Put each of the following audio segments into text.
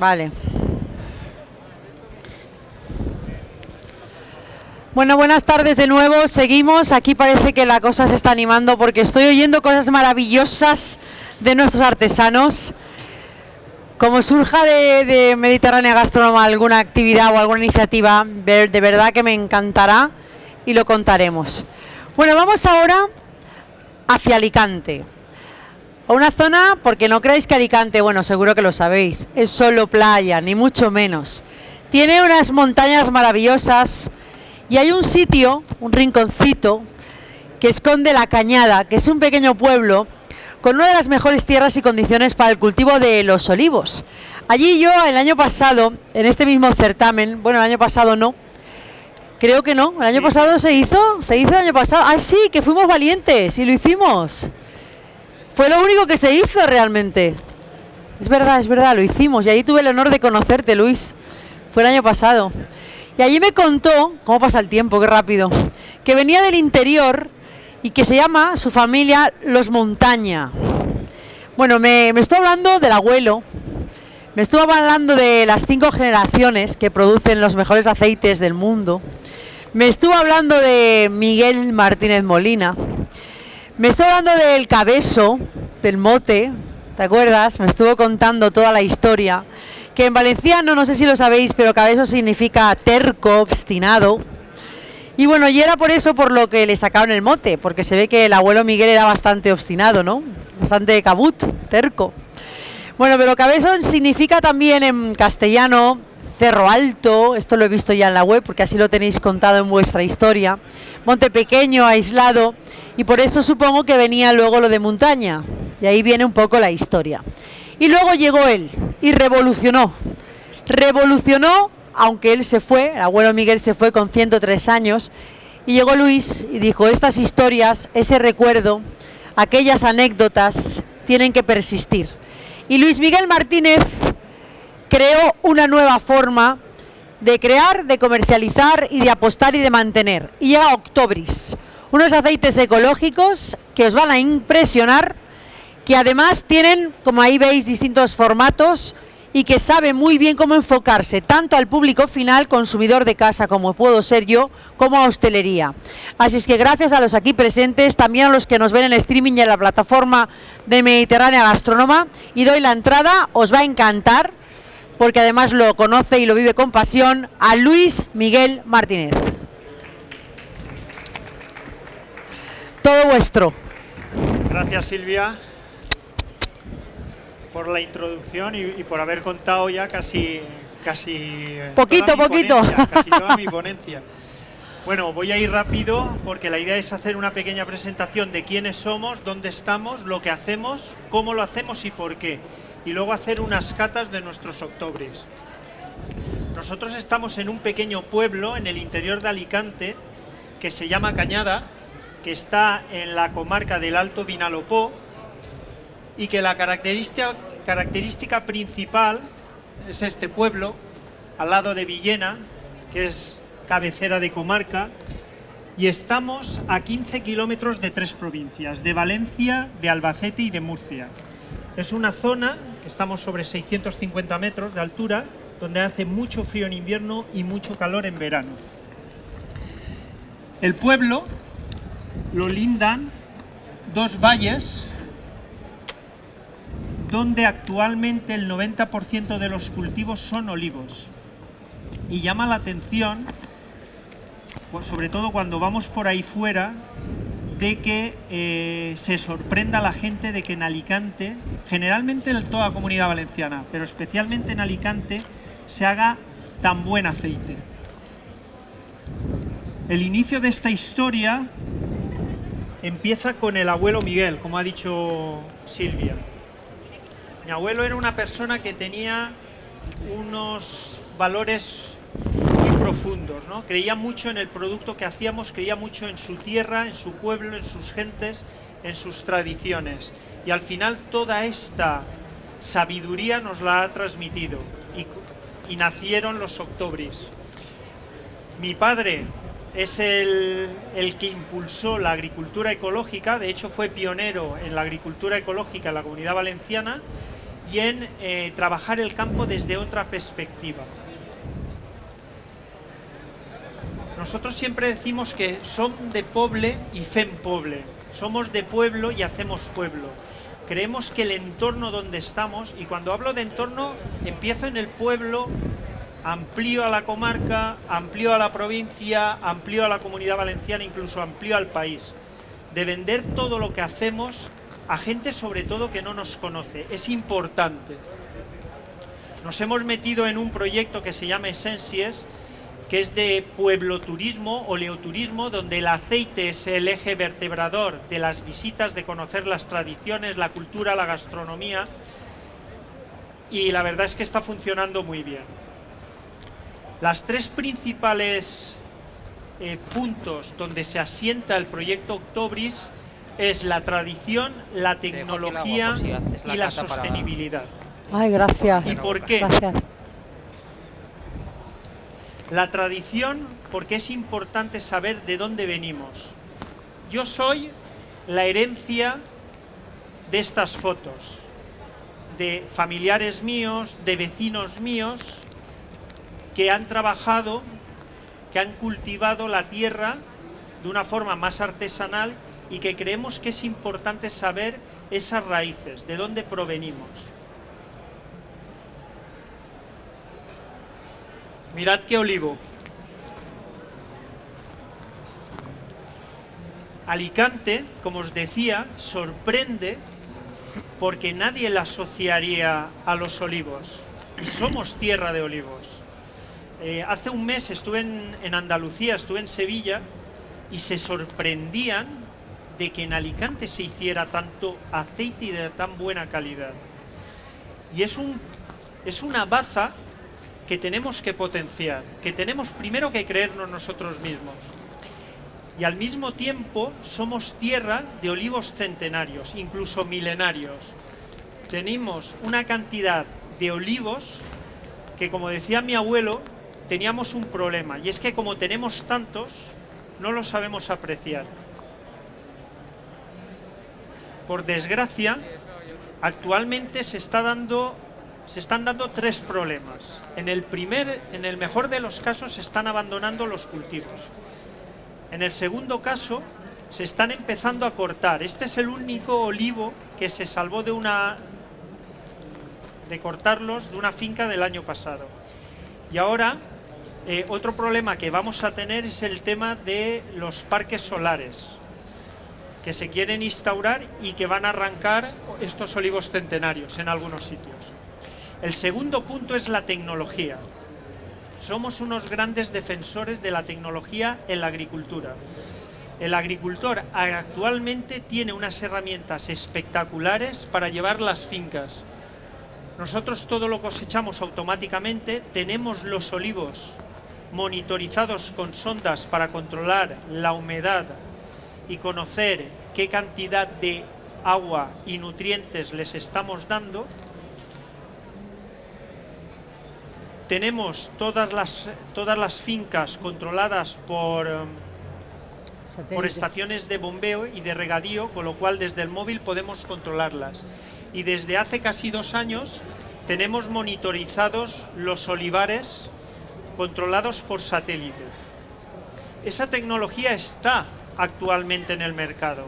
Vale. Bueno, buenas tardes de nuevo. Seguimos. Aquí parece que la cosa se está animando porque estoy oyendo cosas maravillosas de nuestros artesanos. Como surja de Mediterránea Gastronoma alguna actividad o alguna iniciativa, de verdad que me encantará y lo contaremos. Bueno, vamos ahora hacia Alicante. A una zona, porque no creáis que Alicante, bueno, seguro que lo sabéis, es solo playa, ni mucho menos. Tiene unas montañas maravillosas y hay un sitio, un rinconcito, que esconde La Cañada, que es un pequeño pueblo con una de las mejores tierras y condiciones para el cultivo de los olivos. Allí yo, el año pasado, en este mismo certamen, bueno, el año pasado no, creo que no, el año pasado se hizo el año pasado, sí, que fuimos valientes y lo hicimos. Fue lo único que se hizo realmente. Es verdad, lo hicimos. Y allí tuve el honor de conocerte, Luis. Fue el año pasado. Y allí me contó, cómo pasa el tiempo, qué rápido, que venía del interior y que se llama, su familia, Los Montaña. Bueno, me estuvo hablando del abuelo, me estuvo hablando de las 5 generaciones que producen los mejores aceites del mundo. Me estuvo hablando de Miguel Martínez Molina. Me estuvo hablando del Cabeso, del mote, ¿te acuerdas? Me estuvo contando toda la historia, que en valenciano, no sé si lo sabéis, pero Cabeso significa terco, obstinado. Y bueno, y era por eso por lo que le sacaron el mote, porque se ve que el abuelo Miguel era bastante obstinado, ¿no? Bastante cabut, terco. Bueno, pero Cabeso significa también en castellano Cerro Alto, esto lo he visto ya en la web, porque así lo tenéis contado en vuestra historia. Monte pequeño, aislado, y por eso supongo que venía luego lo de montaña, y ahí viene un poco la historia. Y luego llegó él, y revolucionó, aunque él se fue, el abuelo Miguel se fue con 103 años, y llegó Luis y dijo, estas historias, ese recuerdo, aquellas anécdotas, tienen que persistir. Y Luis Miguel Martínez creó una nueva forma de crear, de comercializar y de apostar y de mantener. Y llega Octobris, unos aceites ecológicos que os van a impresionar, que además tienen, como ahí veis, distintos formatos y que sabe muy bien cómo enfocarse tanto al público final, consumidor de casa, como puedo ser yo, como a hostelería. Así es que gracias a los aquí presentes, también a los que nos ven en streaming y en la plataforma de Mediterránea Gastronoma, y doy la entrada, os va a encantar, porque además lo conoce y lo vive con pasión, a Luis Miguel Martínez. Todo vuestro. Gracias, Silvia, por la introducción y por haber contado ya casi poquito. Casi toda mi ponencia. Bueno, voy a ir rápido porque la idea es hacer una pequeña presentación de quiénes somos, dónde estamos, lo que hacemos, cómo lo hacemos y por qué. Y luego hacer unas catas de nuestros Octobris. Nosotros estamos en un pequeño pueblo en el interior de Alicante que se llama Cañada, que está en la comarca del Alto Vinalopó, y que la característica principal es este pueblo, al lado de Villena, que es cabecera de comarca, y estamos a 15 kilómetros de 3 provincias, de Valencia, de Albacete y de Murcia. Es una zona que estamos sobre 650 metros de altura, donde hace mucho frío en invierno y mucho calor en verano. El pueblo lo lindan 2 valles, donde actualmente el 90% de los cultivos son olivos. Y llama la atención, sobre todo cuando vamos por ahí fuera, de que se sorprenda la gente de que en Alicante, generalmente en toda la Comunidad Valenciana, pero especialmente en Alicante, se haga tan buen aceite. El inicio de esta historia empieza con el abuelo Miguel, como ha dicho Silvia. Mi abuelo era una persona que tenía unos valores muy profundos, ¿no? Creía mucho en el producto que hacíamos, creía mucho en su tierra, en su pueblo, en sus gentes, en sus tradiciones. Y al final toda esta sabiduría nos la ha transmitido y nacieron los Octobris. Mi padre es el que impulsó la agricultura ecológica, de hecho fue pionero en la agricultura ecológica en la Comunidad Valenciana, y en trabajar el campo desde otra perspectiva. Nosotros siempre decimos que som de poble y fem poble. Somos de pueblo y hacemos pueblo. Creemos que el entorno donde estamos, y cuando hablo de entorno, empiezo en el pueblo, amplío a la comarca, amplío a la provincia, amplío a la Comunidad Valenciana, incluso amplío al país. De vender todo lo que hacemos a gente sobre todo que no nos conoce. Es importante. Nos hemos metido en un proyecto que se llama Essencies, que es de pueblo turismo, oleoturismo, donde el aceite es el eje vertebrador de las visitas, de conocer las tradiciones, la cultura, la gastronomía, y la verdad es que está funcionando muy bien. Las tres principales puntos donde se asienta el proyecto Octobris es la tradición, la tecnología y la sostenibilidad. Ay, gracias. ¿Y por qué? Gracias. La tradición, porque es importante saber de dónde venimos. Yo soy la herencia de estas fotos, de familiares míos, de vecinos míos, que han trabajado, que han cultivado la tierra de una forma más artesanal y que creemos que es importante saber esas raíces, de dónde provenimos. Mirad qué olivo. Alicante, como os decía, sorprende porque nadie la asociaría a los olivos. Y somos tierra de olivos. Hace un mes estuve en Andalucía, estuve en Sevilla, y se sorprendían de que en Alicante se hiciera tanto aceite y de tan buena calidad. Y es una baza que tenemos que potenciar, que tenemos primero que creernos nosotros mismos. Y al mismo tiempo somos tierra de olivos centenarios, incluso milenarios. Tenemos una cantidad de olivos que, como decía mi abuelo, teníamos un problema, y es que como tenemos tantos, no los sabemos apreciar. Por desgracia, actualmente se están dando tres problemas. En el mejor de los casos se están abandonando los cultivos. En el segundo caso se están empezando a cortar. Este es el único olivo que se salvó de cortarlos de una finca del año pasado. Y ahora otro problema que vamos a tener es el tema de los parques solares que se quieren instaurar y que van a arrancar estos olivos centenarios en algunos sitios. El segundo punto es la tecnología. Somos unos grandes defensores de la tecnología en la agricultura. El agricultor actualmente tiene unas herramientas espectaculares para llevar las fincas. Nosotros todo lo cosechamos automáticamente, tenemos los olivos monitorizados con sondas para controlar la humedad y conocer qué cantidad de agua y nutrientes les estamos dando. Tenemos todas las fincas controladas por estaciones de bombeo y de regadío, con lo cual desde el móvil podemos controlarlas. Y desde hace casi 2 años tenemos monitorizados los olivares controlados por satélite. Esa tecnología está actualmente en el mercado.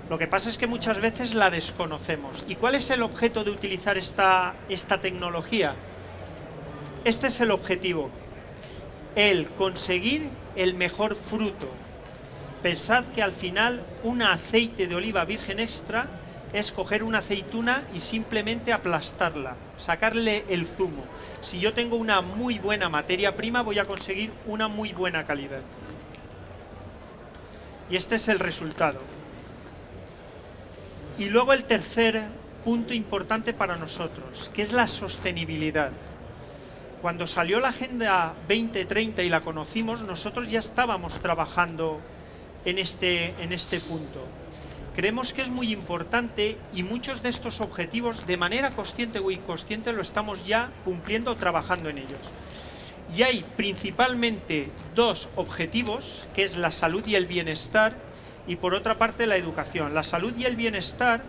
Lo que pasa es que muchas veces la desconocemos. ¿Y cuál es el objeto de utilizar esta tecnología? Este es el objetivo, el conseguir el mejor fruto. Pensad que al final un aceite de oliva virgen extra es coger una aceituna y simplemente aplastarla, sacarle el zumo. Si yo tengo una muy buena materia prima, voy a conseguir una muy buena calidad. Y este es el resultado. Y luego el tercer punto importante para nosotros, que es la sostenibilidad. Cuando salió la Agenda 2030 y la conocimos, nosotros ya estábamos trabajando en este punto. Creemos que es muy importante y muchos de estos objetivos, de manera consciente o inconsciente, lo estamos ya cumpliendo, trabajando en ellos. Y hay principalmente 2 objetivos, que es la salud y el bienestar, y por otra parte la educación. La salud y el bienestar,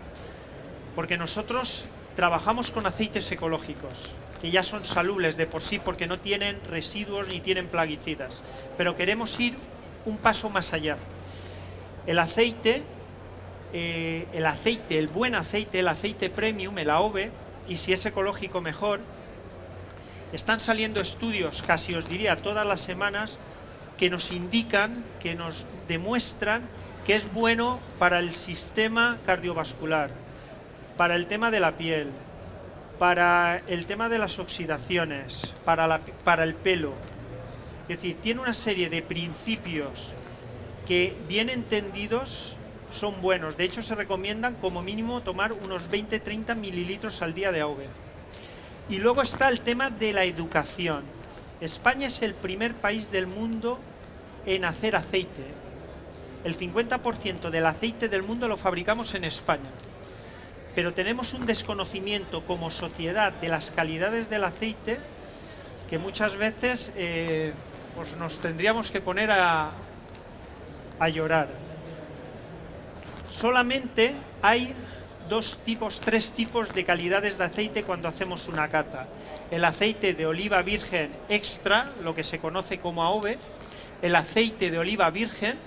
porque nosotros trabajamos con aceites ecológicos, que ya son salubles de por sí porque no tienen residuos ni tienen plaguicidas, pero queremos ir un paso más allá. El aceite, el buen aceite, el aceite premium, el AOVE, y si es ecológico mejor, están saliendo estudios, casi os diría todas las semanas, que nos indican, que nos demuestran que es bueno para el sistema cardiovascular, para el tema de la piel, para el tema de las oxidaciones, para el pelo. Es decir, tiene una serie de principios que, bien entendidos, son buenos. De hecho, se recomiendan como mínimo tomar unos 20-30 mililitros al día de AOVE. Y luego está el tema de la educación. España es el primer país del mundo en hacer aceite. El 50% del aceite del mundo lo fabricamos en España. Pero tenemos un desconocimiento como sociedad de las calidades del aceite que muchas veces pues nos tendríamos que poner a llorar. Solamente hay tres tipos de calidades de aceite cuando hacemos una cata. El aceite de oliva virgen extra, lo que se conoce como AOVE, el aceite de oliva virgen.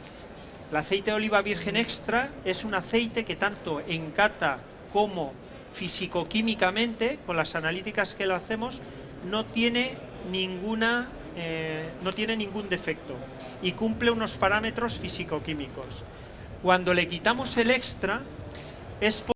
El aceite de oliva virgen extra es un aceite que tanto en cata como físico-químicamente, con las analíticas que lo hacemos, no tiene ningún defecto y cumple unos parámetros físico-químicos. Cuando le quitamos el extra es